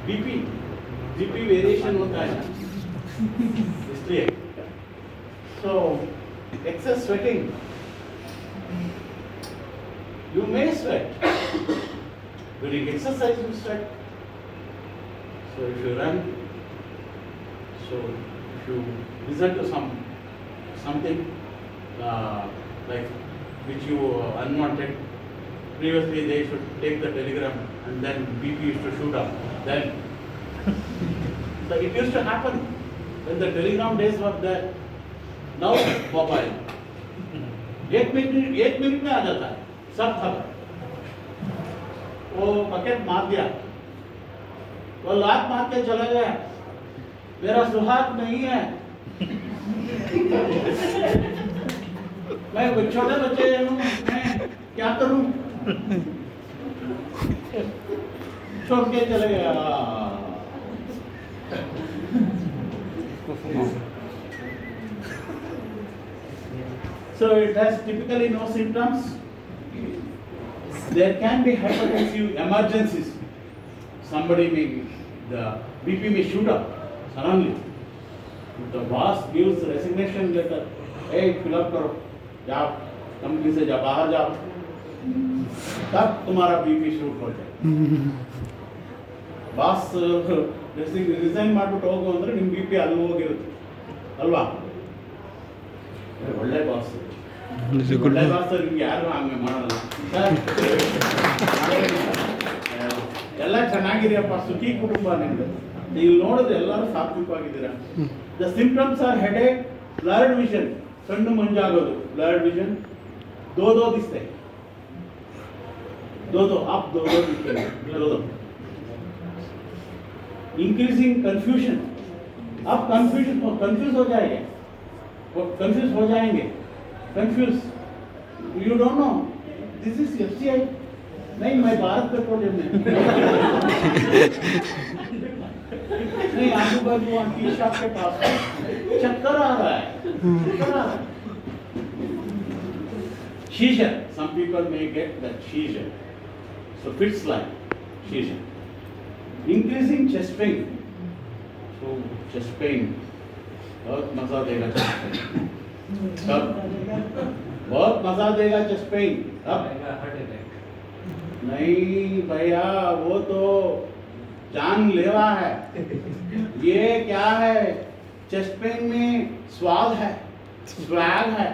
BP GP variation होता है ना, इसलिए so excess sweating, you may sweat during exercise, you sweat. So if you run, so if you listen to something like which you unwanted, previously they should take the telegram and then BP used to shoot up. Then so it used to happen when the telegram days were there. Now mobile, एक minute में आ जाता है सब खबर. वो bucket मार दिया, वो लात मार के चला गया, मेरा सुहाग नहीं है. मैं छोटे बच्चे हूँ, मैं क्या करूँ? छोड़ के चले गया. So it has typically no symptoms. There can be hypertensive emergencies. Somebody may, the BP may shoot up suddenly. The boss gives resignation letter. Hey, fill up करो, जाओ, कंपनी से जाओ, बाहर जाओ. तब तुम्हारा BP शूट हो जाए. ಬಾಸ್ ರಿಸೈನ್ ಮಾಡಿಬಿಟ್ಟು ಹೋಗು ಅಂದರೆ ನಿಮ್ಮ BP ಅಲ್ಲಿ ಹೋಗಿರುತ್ತೆ ಅಲ್ವಾ? ಒಳ್ಳೆ ಬಾಸ್, ಒಳ್ಳೆ ಬಾಸ್ ನಿಮ್ಗೆ ಯಾರು ಹಂಗೆ ಮಾಡಲ್ಲ. ಎಲ್ಲ ಚೆನ್ನಾಗಿದೆಯಪ್ಪ, ಸುಖಿ ಕುಟುಂಬ ನಿಮ್ದು. ನೀವು ನೋಡಿದ್ರೆ ಎಲ್ಲರೂ ಸಾತ್ವಿಕವಾಗಿದ್ದೀರಾ. The symptoms are headache, blurred vision, ಕಣ್ಣು ಮಂಜಾಗೋದು, ಬ್ಲರ್ಡ್ ವಿಷನ್, ದೋ ದಿಸ್ತೆ, दो आप दो दिखेगा. इंक्रीजिंग कंफ्यूजन, आप कंफ्यूज हो जाएंगे, कंफ्यूज हो जाएंगे, confuse, you don't know this is FCI, नहीं मैं भारत पेट्रोलियम में, नहीं आजू बाजू टी शॉप के पास चक्कर आ रहा है. Seizure, some people may get that seizure, so fits like seizure. Increasing chest pain, so chest pain बहुत मजा देगा chest pain. कब बहुत मजा देगा chest pain? अब नहीं भैया, वो तो जानलेवा है. ये क्या है? चेस्ट पेन में स्वाद है, स्वैग है.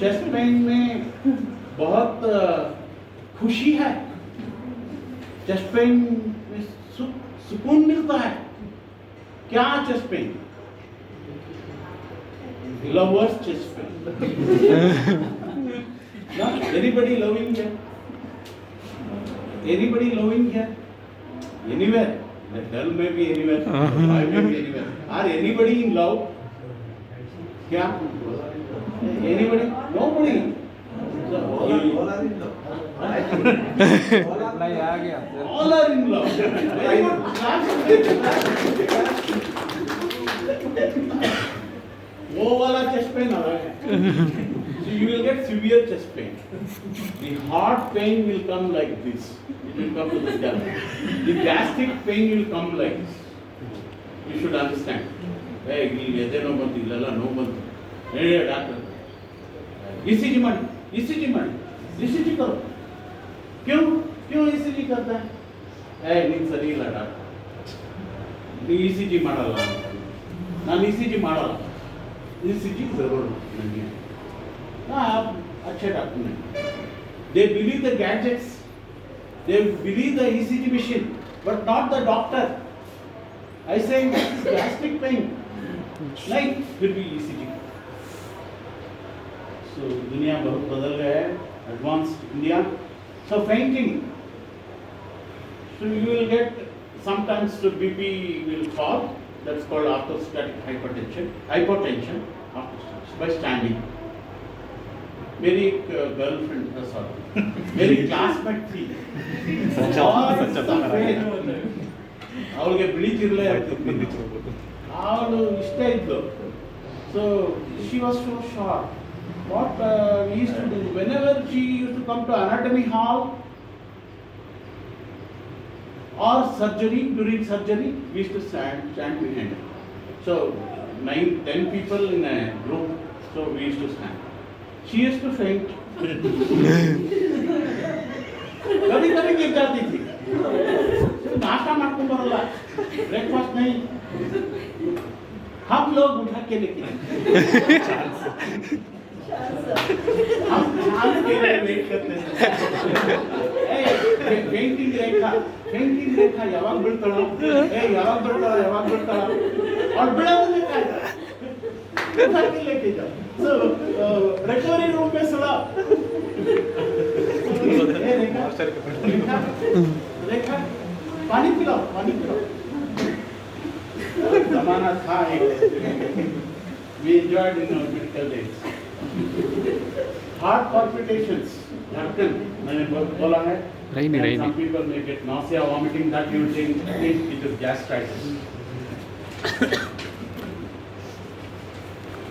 चेस्ट पेन में बहुत खुशी है. चेस्ट पेन में सुकून मिलता है. क्या chest pain? Lovers chest pain. Anybody loving here? Anybody loving here? Anywhere? The girl may be anywhere, the boy may be anywhere. Are anybody in love? क्या? Anybody? Nobody. All are in love. All are in love. Very good. वो वाला chest pain आ रहा है. So you will get severe chest pain. The heart pain will come like this. It will come to the depth. The gastric pain will come like this. You should understand. Hey, ये no बनती, लला no बनती. नहीं doctor, ECG मारी, ECG करो. क्यों ECG करता है? नहीं सही ಇಲ್ಲ ಡಾಕ್ಟರ್, ನೀವು ECG ಮಾಡಲ್ಲ. ನಾನು ECG ಮಾಡಲ್ಲ. ECG जरूर नहीं है. आप अच्छे डॉक्टर नहीं. They believe the gadgets, they believe the ECG machine, but not the doctor. I say gastric pain, like will be ECG. So दुनिया बहुत बदल गया है, advanced India. So fainting, so you will get sometimes the BP will fall. That's called orthostatic hypertension by standing. मेरी एक girlfriend था, sorry मेरी classmate थी, ಅವಳಿಗೆ ಬಿಳಿತಿರ್ಲೇ ಅವಳು ಇಷ್ಟ ಇದ್ಲು. So she was so short. What we used to do, whenever she used to come to anatomy hall, or surgery, during surgery, we used to stand behind her. So 9, 10 people in a group, so we used to stand. She used to faint. कभी कभी गिर जाती थी. नाश्ता मारने Barla, breakfast नहीं. हम लोग उठा के लेके हम चांस के लिए वेट करते हैं. पेंटिंग रेखा यावाग बिड़तला, यावाग बिड़तला और बिड़ाने का उठा के लेके जाओ. So recovery room में सड़ा. रेखा पानी पिलाओ. जमाना था एक. We enjoyed in our medical days. Heart palpitations happen. मैंने बोला है. Some people may get nausea, vomiting. That you think it is gastritis.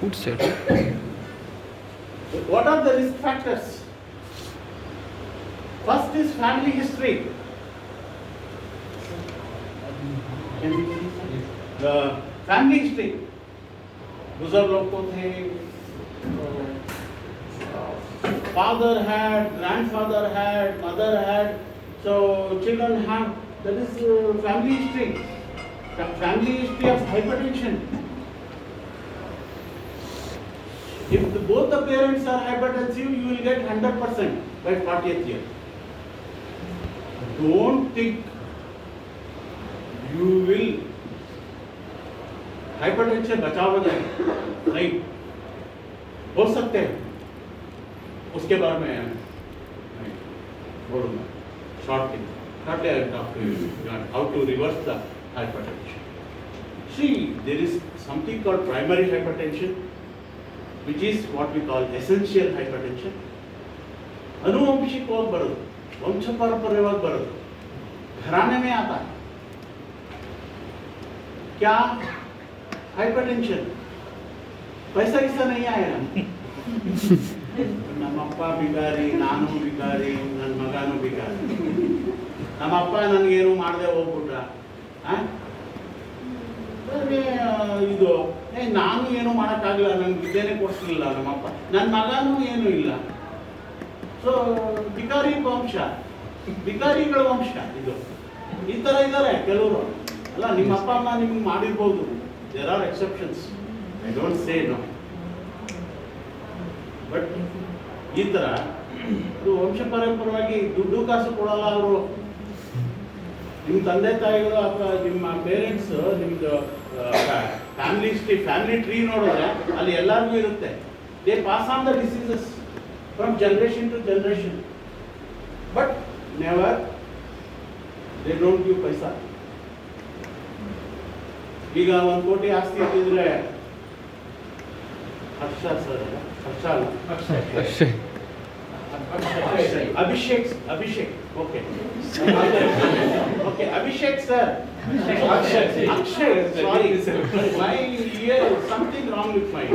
Food set. What are the risk factors? First is family history. Can we see the family history? बुजुर्ग लोग को थे, father had, grandfather had, mother had, so children have. That is family history. Family history of hypertension. If both the parents are hypertensive, you will get 100% by 40th year. Don't think you will hypertension बचाव नहीं हो सकते हैं. उसके बारे में बोलूँगा shortly. Shortly I will talk to you how to reverse the hypertension. See, there is something called primary hypertension, which is what we call essential hypertension. अनुवंशिकವಾಗಿ ಬರೋದು, ವಂಶ ಪಾರಂಪರ್ಯವಾಗಿ ಬರೋದು, घराने में आता है. क्या हाइपरटेंशन पैसा किसा नहीं आया. ನಮ್ಮಪ್ಪ ಬಿಕಾರಿ, ನಾನು ಬಿಕಾರಿ, ನನ್ನ ಮಗನೂ ಬಿಕಾರಿ. ನಮ್ಮಪ್ಪ ನನಗೇನು ಮಾಡದೆ ಹೋಗ್ಬಿಟ್ಟ. ಇದು ನಾನು ಏನು ಮಾಡೋಕ್ಕಾಗಲ್ಲ, ನನಗೆ ವಿದ್ಯೆನೇ ಕೊಡಿಸ್ಲಿಲ್ಲ ನಮ್ಮಪ್ಪ, ನನ್ನ ಮಗನೂ ಏನೂ ಇಲ್ಲ. ಸೊ ಬಿಕಾರಿಗಳ ವಂಶ ಇದು. ಈ ಥರ ಇದ್ದಾರೆ ಕೆಲವರು. ಅಲ್ಲ, ನಿಮ್ಮ ಅಪ್ಪ ಅಮ್ಮ ನಿಮ್ಗೆ ಮಾಡಿರ್ಬೋದು. There are exceptions, I don't say no. But ಈ ಥರ ಅದು ವಂಶ ಪರಂಪರವಾಗಿ ದುಡ್ಡು ಕಾಸು ಕೊಡಲ್ಲ ಅವರು. ನಿಮ್ಮ ತಂದೆ ತಾಯಿಗಳು ಅಥವಾ ನಿಮ್ಮ ಪೇರೆಂಟ್ಸ್, ನಿಮ್ಮದು ಫ್ಯಾಮಿಲಿ ಟ್ರೀ ನೋಡಿದ್ರೆ ಅಲ್ಲಿ ಎಲ್ಲರಿಗೂ ಇರುತ್ತೆ. They pass on the diseases from generation to generation. But never they don't give paisa. ಈಗ 1 ಕೋಟಿ ಆಸ್ತಿ ಇದ್ದಿದ್ರೆ Abhishek, okay. Okay, Abhishek sir. Akshay, sorry. My ear, something wrong with my ear.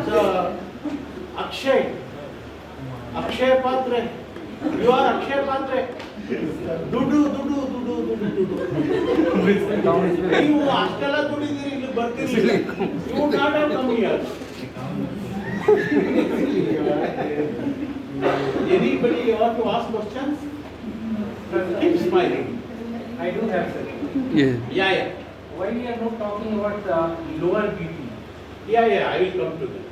So, Akshay Patre. You are Akshay Patre. Dudu. ನೀವು ಅಷ್ಟೆಲ್ಲ ದುಡಿದಿರಿ, ಇಲ್ಲಿ ಬರ್ತಿರ್ಲಿಲ್ಲ. You would not have come here. Anybody want to ask questions? Keep smiling. I do have, sir. Yeah. Why we are not talking about lower BP? Yeah, I will come to that.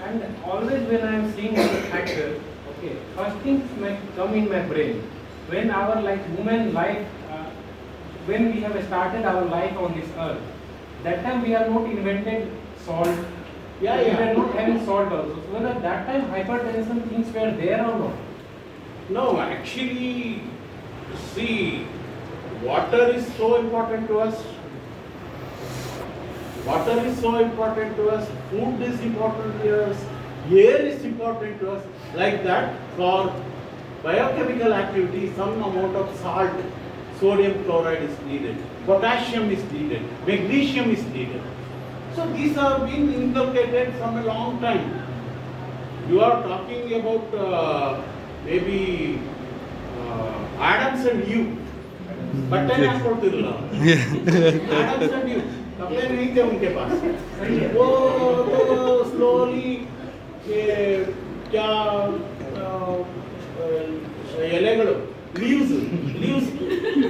And always when I am seeing the factor, okay, first things might come in my brain. When our human life, when we have started our life on this earth, that time we are not invented salt. We are not having salt also. So at that time hypertension things were there or not? No, actually, see, water is so important to us. Food is important to us. Air is important to us. Like that, for biochemical activity, some amount of salt, sodium chloride is needed, potassium is needed, magnesium is needed. So these are being inculcated from a long time. You are talking about maybe Adams and Eve. बटन हाकोड़तिरला madam sir ड्यू कपड़े नहीं थे उनके पास वो तो slowly ये क्या एलेगड़ो लीव्स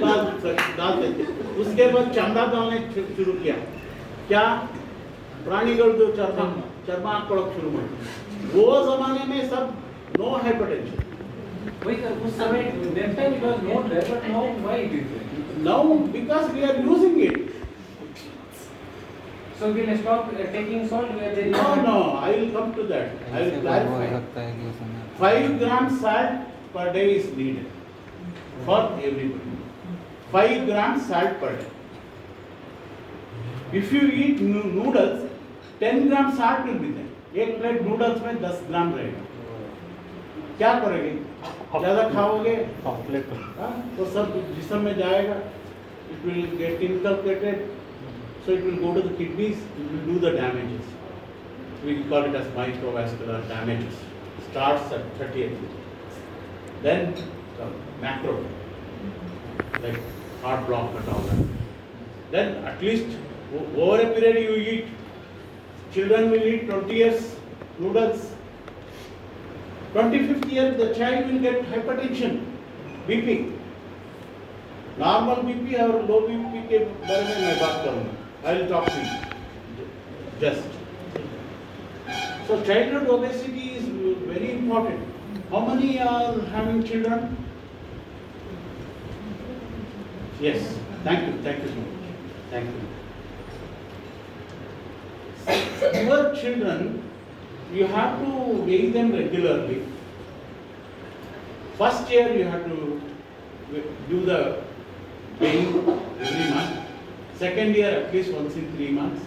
डालते थे उसके बाद चमड़ा डालने शुरू किया क्या प्राणिगळದು चर्म हाकोळक शुरू ಮಾಡಿ वो जमाने में सब नो हाइपरटेंशन वही सर उस समय that time it was not there but now why it is there? now because we are using it. So we'll stop taking salt where there is No, I will come to that. I will clarify. 5 grams salt per day is needed for everybody. 5 grams salt per day. If you eat noodles, 10 grams salt will be there. एक plate noodles में 10 ग्राम रहेगा. क्या करोगे? ज़्यादा खाओगे? तो सब जिस्म में जाएगा. It will get inculcated. So it will go to the kidneys, it will do the damages. We call it as microvascular damages. Starts at 30th. Then macro, like heart block and all that. Then at least over a period you eat, children will eat 20 years noodles. 25th year the child will get hypertension, BP. Normal BP और low BP के बारे में मैं बात करूँगा. I will talk to you. Just. So childhood obesity is very important. How many are having children? Yes. Thank you so much. Thank you. Your children, you have to weigh them regularly. First year you have to do the weighing every month. Second year at least once in 3 months.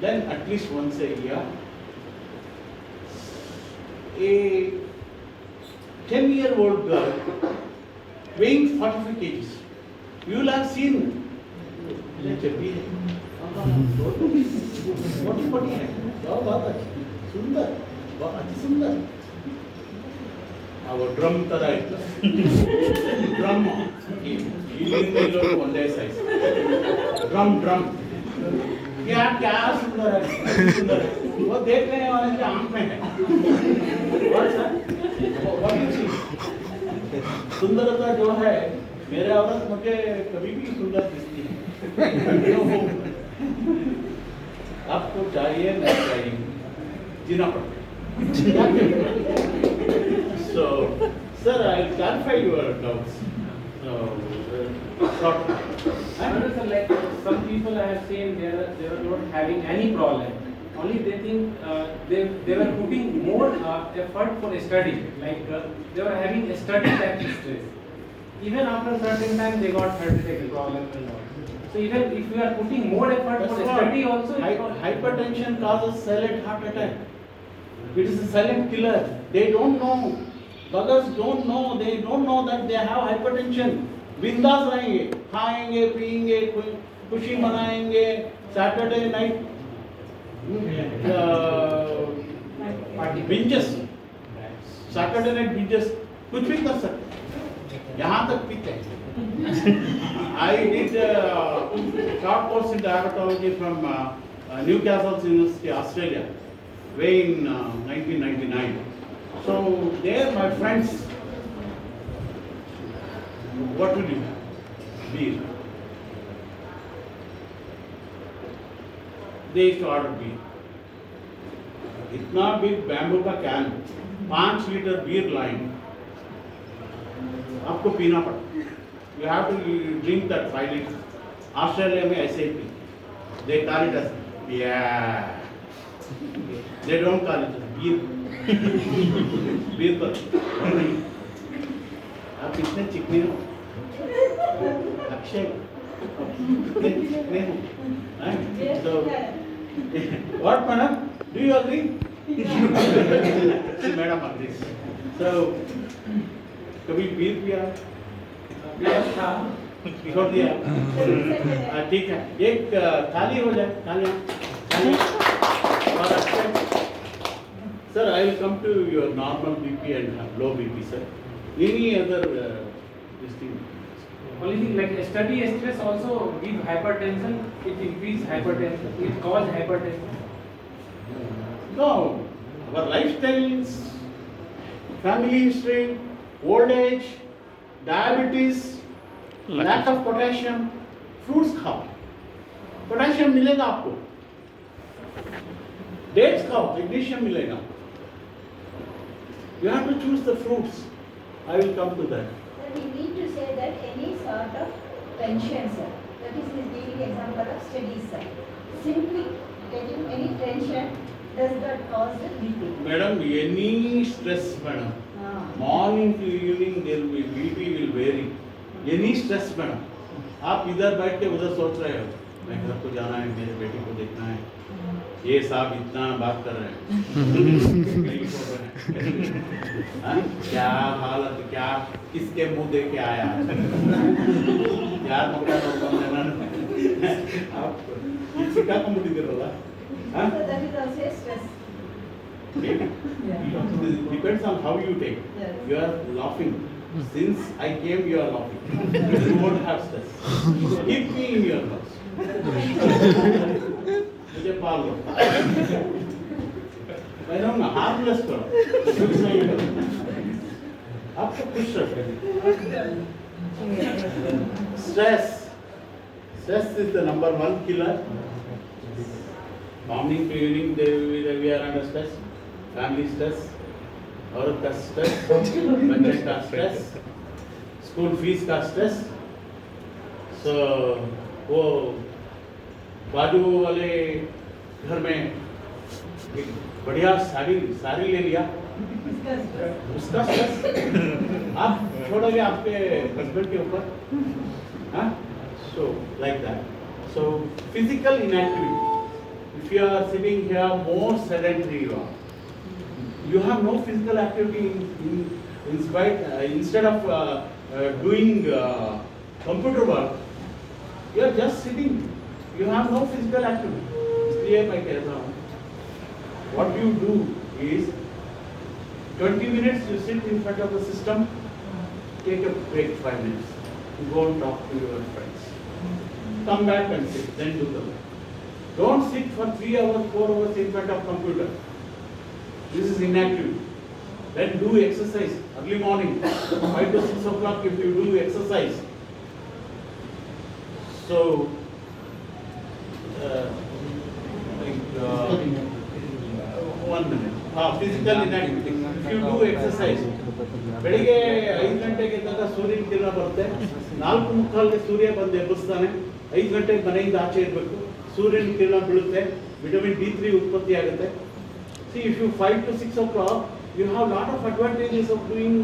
Then at least once a year. A 10-year-old girl weighing 45 kgs. You will have seen. मोटी है बहुत अच्छी सुंदर बहुत अति सुंदर वो drum तरह ड्रम ಒಂದೇ ಸೈಜ್ ड्रम क्या क्या सुंदर है सुंदर है वो देखने वाले के आंख में है और सर what you see सुंदरता जो है मेरे औरत मुझे कभी भी सुंदर दिखती है आपको चाहिए नहीं चाहिए जीना पड़ता so sir I'll clarify your doubts short like some people I have seen they are not having any problem only they think they were putting more effort for study like they were having a study type stress even after certain time they got heart attack problem and all. So even if you are putting more effort for study also, hypertension causes silent heart attack. It is a silent killer. They don't know. Buggers don't know. They don't know that they have hypertension. बिंदास रहेंगे, खाएंगे, पिएंगे, खुशी मनाएंगे. Saturday night binges. Saturday night binges. कुछ भी कर सकते. यहाँ तक पीते हैं. I did a short course in diabetology from Newcastle University, Australia, way in 1999. So there my friends, what would you have? Beer. They used to order beer. इतना big bamboo का can, 5 लीटर beer line, आपको पीना पड़ता. You have to drink that 5 liters. Australia में ऐसे ही P. They call it as yeah. They don't call it as beer. Beer पर. आप कितने चिकने हो? अक्षय. कितने हो? So, what madam? Do you agree? Madam agrees. So, कभी beer पिया? छोड़ दिया. ठीक है. एक खाली हो जाए. खाली. और अच्छा. Sir, I will come to your normal BP and low BP, sir. Any other this thing? only thing like study stress also give hypertension, it increase hypertension, it cause hypertension. No, our lifestyles, family history, old age, diabetes, lack of potassium, fruits खाओ, potassium मिलेगा आपको, dates खाओ, magnesium मिलेगा. You have to choose the fruits. I will come to that. Sir, we need to say that any sort of tension, sir, that is giving example of studies, sir. Simply taking any tension does not cause the BP. Madam, any stress, madam. Morning to evening, there will be BP will vary. Any stress, madam. आप इधर बैठ के उधर सोच रहे हो, मैं घर को जाना है, मेरे बेटी को देखना है, ये साहब इतना बात कर रहे हैं, नहीं सो रहे हैं, हाँ? क्या हालत, क्या किसके मुंह देख के आया, यार मौका आप किसी का कमुटी दे रहा, हाँ? So that is also a stress. It depends on how you take. Yes. You are laughing. Since I came, you are laughing. You won't have stress. Keep me in your house. मुझे पाल लो. मैं ना harmless करो. कुछ नहीं करो. आपको खुश रखें. Stress. Stress is the number one killer. Morning to evening, we are under stress. Family stress. औरत का स्ट्रेस, बच्चे का स्ट्रेस, स्कूल फीस का स्ट्रेस, सो वो बाजू वाले घर में एक बढ़िया साड़ी ले लिया, उसका स्ट्रेस आप छोड़ोगे आपके हस्बैंड के ऊपर, हाँ? So like that. So physical inactivity. If you are sitting here, more sedentary you are. You have no physical activity in spite, instead of doing computer work, you are just sitting. You have no physical activity. इसलिए मैं कह रहा हूँ, what you do is 20 minutes you sit in front of the system, take a break 5 minutes, you go and talk to your friends, come back and sit, then do the work. Don't sit for 3 hours, 4 hours in front of computer. This is inactive. Then do exercise early morning, 5 to 6 o'clock if you do exercise. So, one minute. Physical inactivity. If you do exercise, ಬೆಳಿಗ್ಗೆ 5 ಗಂಟೆಗೆ ತನಕ ಸೂರ್ಯನ ಕಿರಣ ಬರುತ್ತೆ, 4:45ಗೆ ಸೂರ್ಯ ಬಂದು ಎಬ್ಬಿಸ್ತಾನೆ, 5 ಗಂಟೆಗೆ ಮನೆಯಿಂದ ಆಚೆ ಇರಬೇಕು, ಸೂರ್ಯನ ಕಿರಣ ಬೀಳುತ್ತೆ, ವಿಟಮಿನ್ D3 ಉತ್ಪತ್ತಿ ಆಗುತ್ತೆ. See, if you 5 to 6 o'clock, you have lot of advantages of doing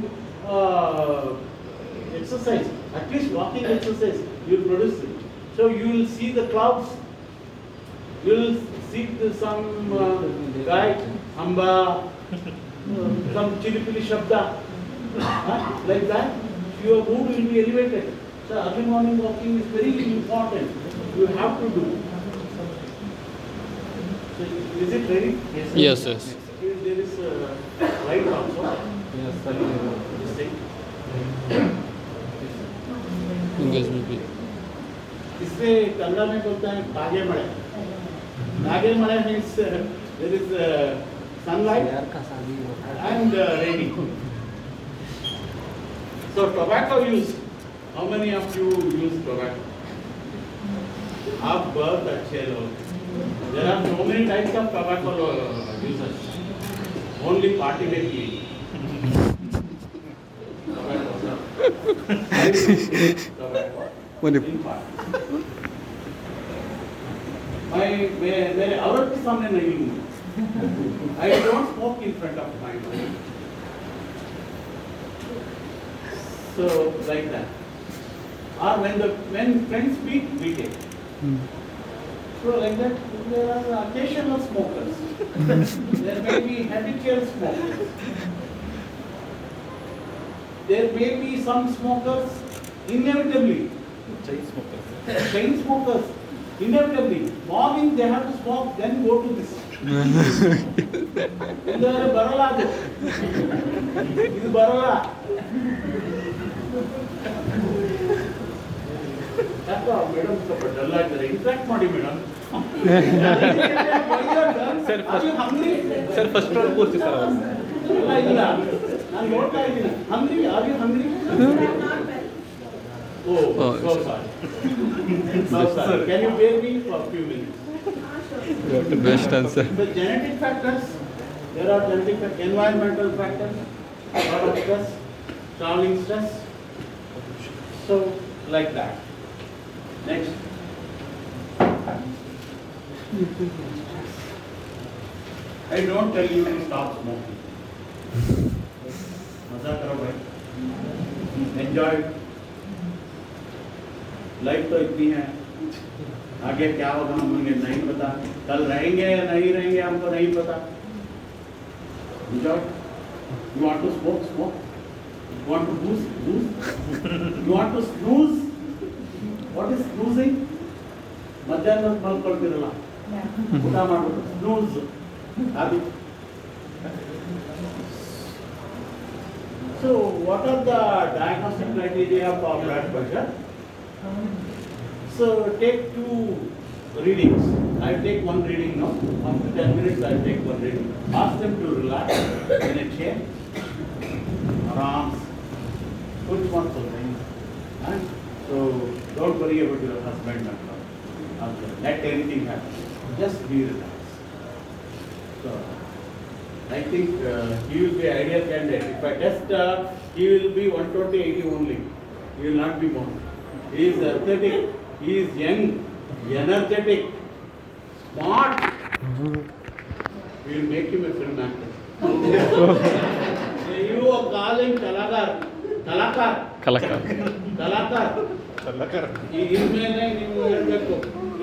exercise. At least walking exercise, you produce it. So you will see the clouds. You will see some guy, amba, some chilipili shabda, like that. Your mood will be elevated. So early morning walking is very important. You have to do. Is it ready? Yes, yes. There is light also. Yes, This thing. Engagement भी. इससे कन्नड़ में बोलते हैं नागे मड़े. नागे मड़े means there is sunlight and rainy. So tobacco use. How many of you use tobacco? आप बहुत अच्छे लोग. There are so many types of tobacco users. Only party में की. Only. मैं मेरे औरत के सामने नहीं लूँगा. I don't smoke in front of my wife. So like that. Or when friends speak, we take. So like that, there are occasional smokers. There may be habitual smokers. There may be some smokers inevitably. Chain smokers. Inevitably. Morning they have to smoke, then go to this. ಇದು ಬರಲ್ಲ ಅದು. ಇದು ಬರಲ್ಲ. ಯಾಕೋ madam ಸ್ವಲ್ಪ dull ಆಗಿದ್ದಾರೆ interact ಮಾಡಿ madam Sir, sir first round ಕೂರಿಸಿ ಸರ್ ಅವರು. ಇಲ್ಲ ಇಲ್ಲ ನಾನು ನೋಡ್ತಾ ಇದ್ದೀನಿ hungry are you hungry Oh, so sorry. So sorry. Can you bear me for a few minutes? Best answer. The genetic factors, there are genetic factors, environmental factors, lot of stress, traveling stress. So, like that. Next. I don't tell you to stop smoking. मजा करो भाई. Enjoy. Life तो इतनी है, आगे क्या होगा हमें नहीं पता, कल रहेंगे या नहीं रहेंगे हमको नहीं पता. Enjoy. You want to smoke, smoke. You want to booze, booze. You want to snooze. What is snoozing? ಮಧ್ಯಾಹ್ನ ಮಲ್ಕೊಳ್ತಿರಲ್ಲ, ಊಟ ಮಾಡ್ಬಿಟ್ಟು snooze. ಅದು. So what are the diagnostic criteria for blood pressure? So take two readings. I'll take one reading now. After 10 minutes I'll take one reading. Ask them to relax in a chair. Arms. Put one something. And so don't worry about your husband and all. Okay. Let anything happen. Just be relaxed. So I think he will be ideal candidate. If I test, he will be 120/80 only. He will not be more. He is athletic, he is young, energetic, smart. We will make him a film actor. You are calling Kalakar. ಇನ್ಮೇಲೆ ನೀವು ಹೇಳ್ಬೇಕು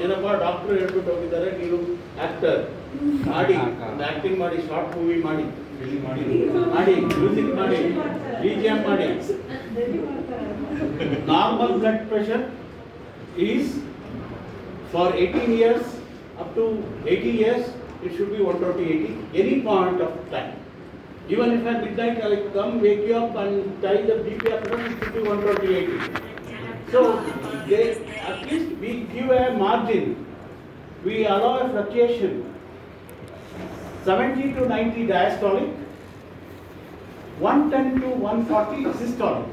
ಏನಪ್ಪ doctor ಹೇಳ್ಬಿಟ್ಟು ಹೋಗಿದ್ದಾರೆ ನೀವು actor ಮಾಡಿ, acting ಮಾಡಿ, short movie ಮಾಡಿ, ಮಾಡಿ ಮ್ಯೂಸಿಕ್ ಮಾಡಿ, BGM ಮಾಡಿ. Normal blood pressure is for 18 years up to 80 years it should be 120/80 any point of time. Even if at midnight I come wake you up and tell the BP up, it should be 120/80. So they, at least we give a margin, we allow a fluctuation 70 to 90 diastolic, 110 to 140 systolic.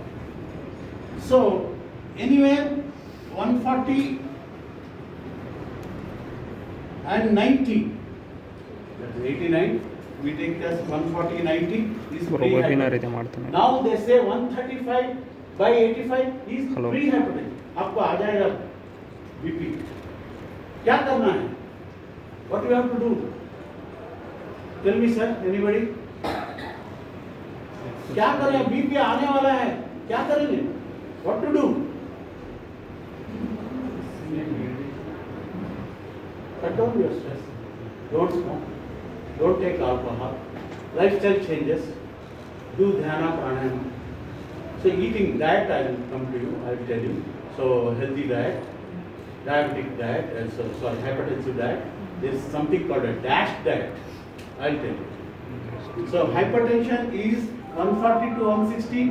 So anywhere 140 and 90, that is 89, we take as 140/90 is pre-hypertension. Now they say 135/85 is pre-hypertension. आपको आ जाएगा BP. क्या करना है? What you have to do? Tell me sir, anybody? क्या करें? BP आने वाला है, क्या करेंगे? What to do? Cut down your stress. Don't smoke. Don't take alcohol. Lifestyle changes. Do dhyana pranayama. So eating diet, I will come to you. I will tell you. So healthy diet, diabetic diet, hypertensive diet. There is something called a DASH diet. I will tell you. So hypertension is 140 to 160.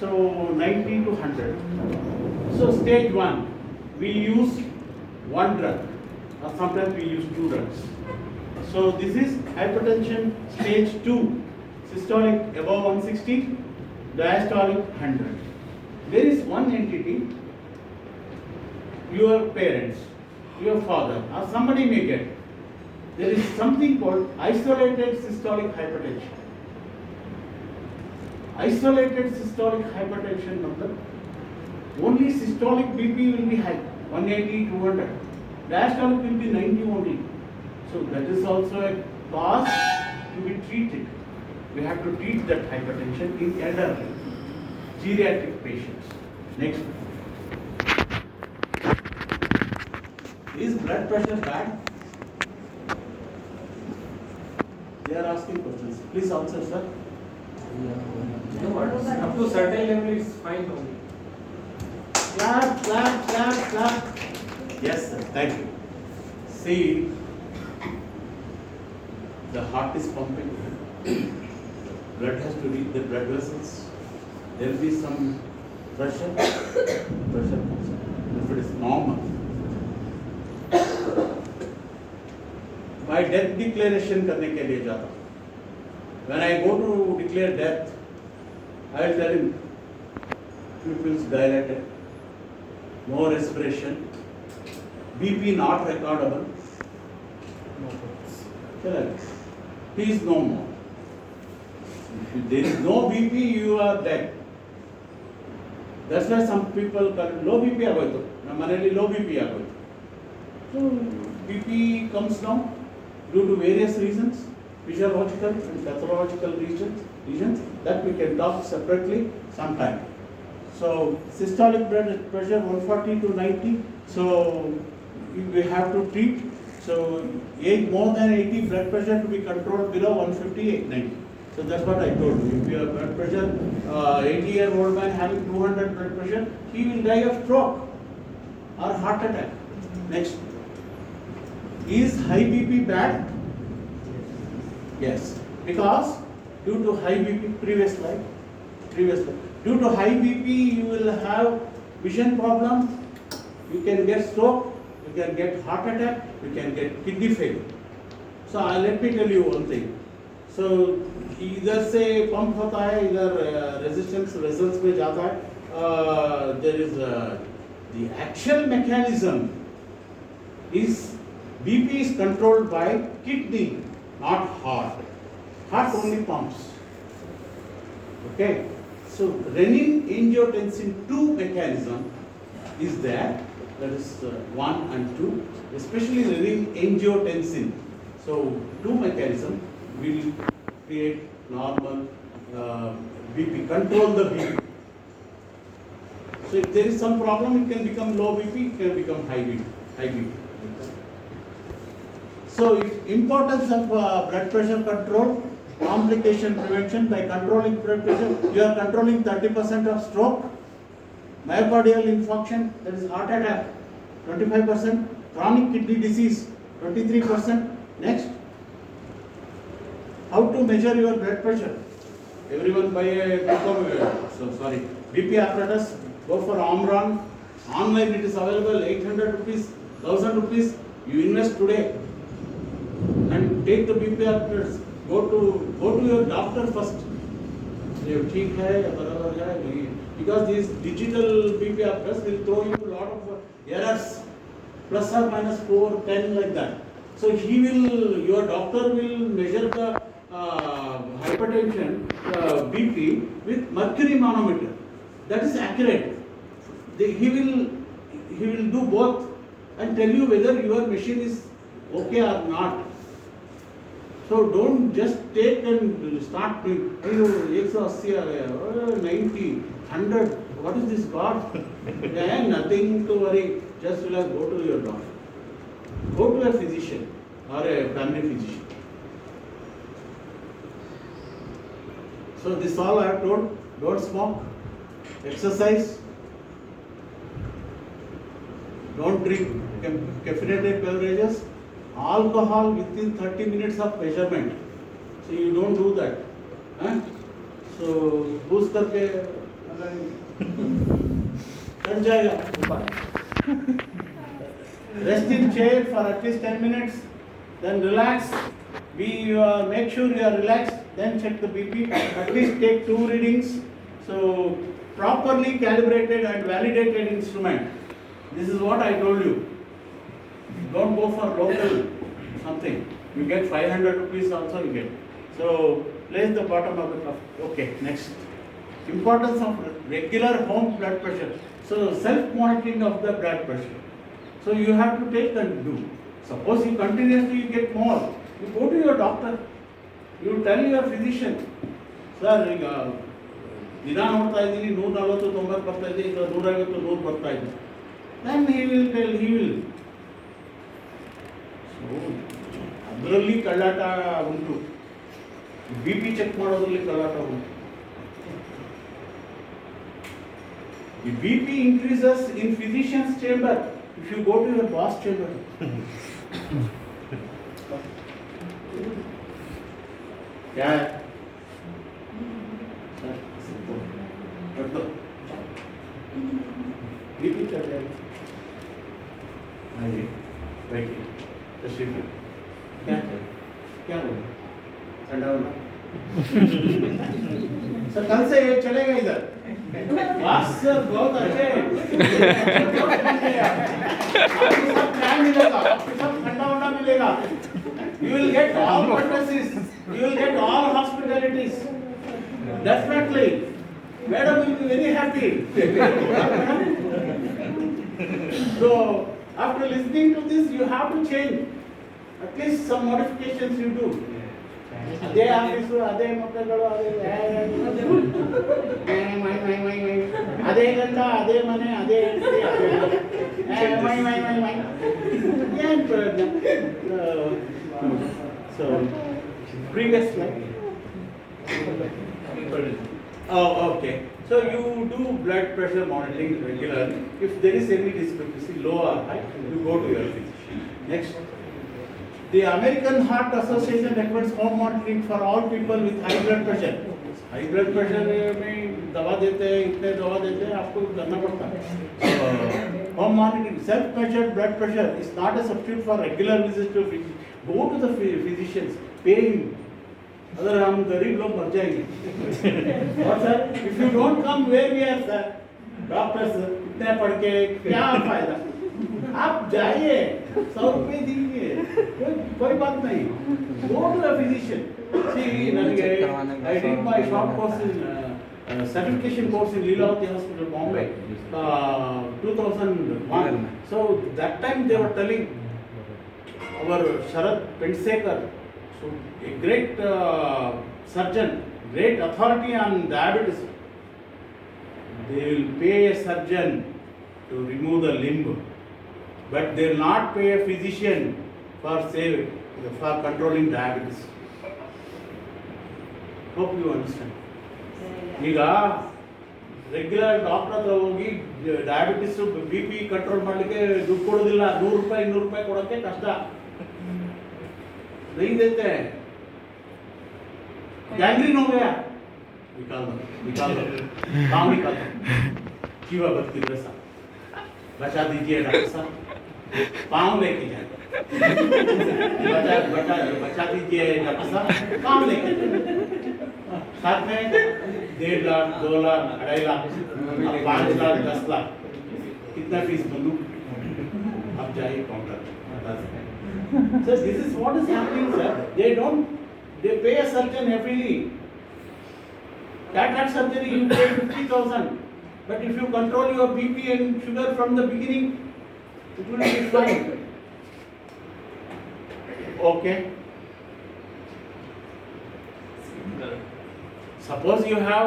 So 90 to 100. So stage 1, we use one drug, or sometimes we use two drugs. So this is hypertension stage 2, systolic above 160, diastolic 100. There is one entity, your parents, your father, or somebody may get. There is something called isolated systolic hypertension. Isolated systolic hypertension number, only systolic BP will be high, 180, 200. Diastolic will be 90 only. So that is also a cause to be treated. We have to treat that hypertension in elderly, geriatric patients. Next. Is blood pressure bad? They are asking questions. Please answer, sir. No, up to certain level it's fine only. Clap, clap, clap, clap. Yes, sir. Thank you. See, the heart is pumping. Blood has to reach the blood vessels. There will be some pressure. Pressure comes. If it is normal, मैं death declaration करने के लिए जाता हूँ. When I go to declare death, I will tell him pupils dilated, no respiration, BP not recordable. Tell him, he is no more. If there is no BP, you are dead. That's why some people call it low BP agoytu. Namaneli low BP agoytu. So BP comes down due to various reasons, physiological and pathological reasons that we can talk separately sometime. So systolic blood pressure 140 to 90. So we have to treat. So more than 80 blood pressure to be controlled below 150, 90. So that's what I told you. If you have blood pressure, 80-year-old man having 200 blood pressure, he will die of stroke or heart attack. Next. Is high BP bad? Yes. Because due to high BP, previous life, due to high BP, you will have vision problem, you can get stroke, you can get heart attack, you can get kidney failure. So let me tell you one thing. So इधर से pump होता है, इधर resistance vessels में जाता है. There is the actual mechanism is BP is controlled by kidney, not heart. Heart only pumps. Okay. So renin-angiotensin 2 mechanism is there. That is 1 and 2, especially renin-angiotensin. So 2 mechanism will create normal BP, control the BP. So if there is some problem, it can become low BP, it can become high BP. So importance of blood pressure control, complication prevention. By controlling blood pressure, you are controlling 30% of stroke, myocardial infarction, that is heart attack, 25%, chronic kidney disease, 23%. Next. How to measure your blood pressure? Everyone buy a BP apparatus, go for Omron. Online it is available, 800 rupees, 1000 rupees. You invest today and take the BP apparatus. Go to your doctor first. ठीक है या बराबर है नहीं, because these digital BP apparatus will throw you a lot of errors, plus or minus 4, 10 like that. So your doctor will measure the hypertension BP with mercury manometer. That is accurate. He will do both and tell you whether your machine is okay or not. So don't just take and start doing 180, 90, 100. What is this God? Nothing to worry. Just relax. Go to your doctor. Go to a physician or a family physician. So this all I have told. Don't smoke, exercise, don't drink caffeinated beverages, alcohol within 30 minutes of measurement. So you don't do that. So boost करके cut जाएगा. Rest in chair for at least 10 minutes, then relax. Make sure you are relaxed, then check the BP. At least take 2 readings. So properly calibrated and validated instrument. This is what I told you. Don't go for local something. You get 500 rupees also you get. So place the bottom of the cup. Okay, next. Importance of regular home blood pressure. So self-monitoring of the blood pressure. So you have to take and do. Suppose you continuously get more. You go to your doctor. You tell your physician, sir, ದಿನ ನೋಡ್ತಾ ಇದ್ದೀನಿ 140 ಬರ್ತಾ ಇದೆ, ಈಗ 150 100 ಬರ್ತಾ ಇದೆ. Then he will tell, So ಅದರಲ್ಲಿ ಕಳ್ಳಾಟ ಉಂಟು, BP ಚೆಕ್ ಮಾಡೋದ್ರಲ್ಲಿ ಕಳ್ಳಾಟ ಉಂಟು. The BP increases in physician's chamber if you go to your boss chamber. क्या है? BP चल जाएगा. आइए बैठिए, तशरीफ रखिए. क्या बोले ठंडा होना सर कल से ये चलेगा इधर बस सर बहुत अच्छे आपको सब चाय मिलेगा आपको सब ठंडा होना मिलेगा you will get all courtesies you will get all hospitalities definitely madam will be very happy so after listening to this you have to change at least some modifications you do ಅದೇ office ಅದೇ ಮಕ್ಕಳು ಅದೇ ಗಂಡ ಅದೇ ಮನೆ ಅದೇ ಹೆಂಡತಿ ಏನು ಪ್ರಯೋಜನ so previous Oh, okay. So you do blood pressure monitoring regularly. If there is any discrepancy, low or high, you go to your physician. Next. The American Heart Association recommends home monitoring for all people with high blood pressure. High blood pressure में दवा देते हैं, इतने दवा देते हैं, आपको करना पड़ता है. Home monitoring, self-measured blood pressure is not a substitute for regular visits to physician. Go to the physicians, pay him. अगर हम गरीब लोग मर जाएंगे. और sir, if you don't come where we are, sir, doctors इतने पढ़ के क्या फायदा? आप जाइए 100 रुपए दीजिए कोई बात नहीं go to a physician see I did my short course in certification course in Leelavati Hospital Bombay 2001 so that time they were telling our Sharad Pendsekar so a great surgeon great authority on diabetes they will pay a surgeon to remove the limb but they will not pay a physician for controlling diabetes. Hope you understand. ಈಗ regular doctor ಹತ್ರ ಹೋಗಿ diabetes B P control ಮಾಡಲಿಕ್ಕೆ ದುಡ್ಡು ಕೊಡೋದಿಲ್ಲ 100 ರೂಪಾಯಿ 200 ರೂಪಾಯಿ ಕೊಡೋಕ್ಕೆ ಕಷ್ಟ नहीं देते हैं गैंग्रीन हो गया निकाल दो काम निकाल दो जीवा बत्ती वैसा बचा दीजिए डॉक्टर साहब पाँव लेके जाए बचा दीजिए डॉक्टर साहब पाँव लेके साथ में 1.5 लाख 2 लाख 2.5 लाख 5 लाख 10 लाख कितना फीस बनूं अब जाइए counter So this is what is happening, sir. They pay a surgeon heavily. Cataract surgery you pay 50,000. But if you control your BP and sugar from the beginning, it will be fine. Okay. Suppose you have